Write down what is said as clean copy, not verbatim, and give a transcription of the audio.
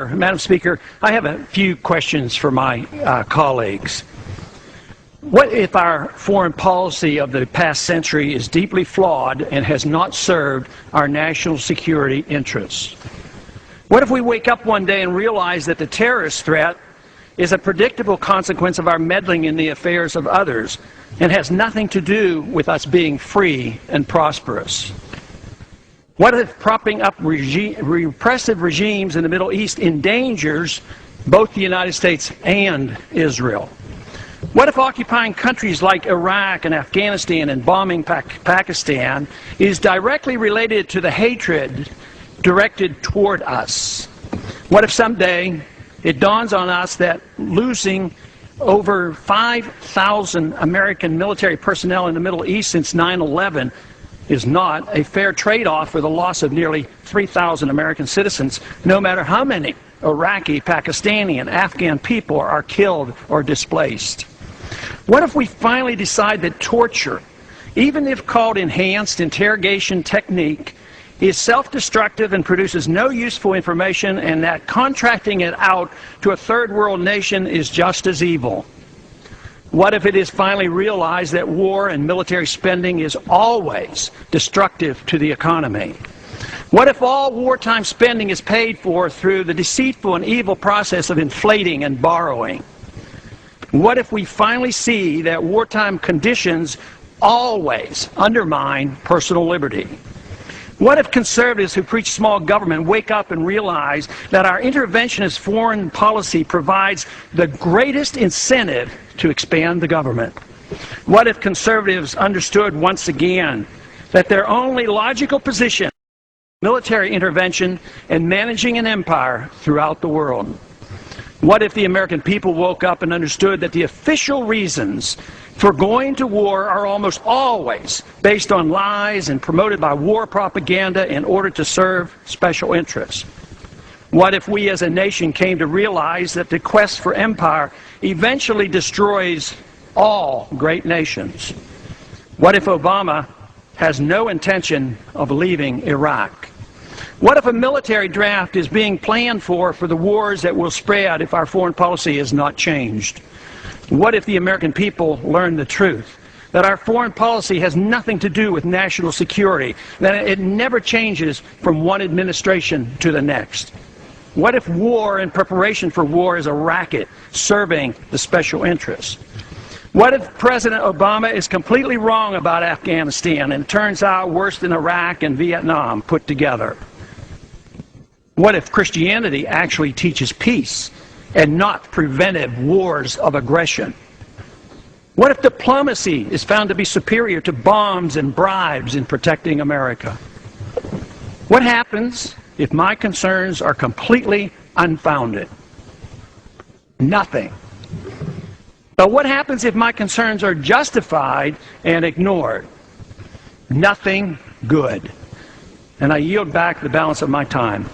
Madam Speaker, I have a few questions for my colleagues. What if our foreign policy of the past century is deeply flawed and has not served our national security interests? What if we wake up one day and realize that the terrorist threat is a predictable consequence of our meddling in the affairs of others and has nothing to do with us being free and prosperous? What if propping up repressive regimes in the Middle East endangers both the United States and Israel? What if occupying countries like Iraq and Afghanistan and bombing Pakistan is directly related to the hatred directed toward us? What if someday it dawns on us that losing over 5,000 American military personnel in the Middle East since 9/11 is not a fair trade-off for the loss of nearly 3,000 American citizens, no matter how many Iraqi, Pakistani, and Afghan people are killed or displaced? What if we finally decide that torture, even if called enhanced interrogation technique, is self-destructive and produces no useful information, and that contracting it out to a third world nation is just as evil? What if it is finally realized that war and military spending is always destructive to the economy? What if all wartime spending is paid for through the deceitful and evil process of inflating and borrowing? What if we finally see that wartime conditions always undermine personal liberty? What if conservatives who preach small government wake up and realize that our interventionist foreign policy provides the greatest incentive to expand the government? What if conservatives understood once again that their only logical position is military intervention and managing an empire throughout the world? What if the American people woke up and understood that the official reasons for going to war are almost always based on lies and promoted by war propaganda in order to serve special interests? What if we as a nation came to realize that the quest for empire eventually destroys all great nations? What if Obama has no intention of leaving Iraq? What if a military draft is being planned for the wars that will spread if our foreign policy is not changed? What if the American people learn the truth, that our foreign policy has nothing to do with national security, that it never changes from one administration to the next? What if war and preparation for war is a racket serving the special interests? What if President Obama is completely wrong about Afghanistan and it turns out worse than Iraq and Vietnam put together? What if Christianity actually teaches peace and not preventive wars of aggression? What if diplomacy is found to be superior to bombs and bribes in protecting America? What happens if my concerns are completely unfounded? Nothing. But what happens if my concerns are justified and ignored? Nothing good. And I yield back the balance of my time.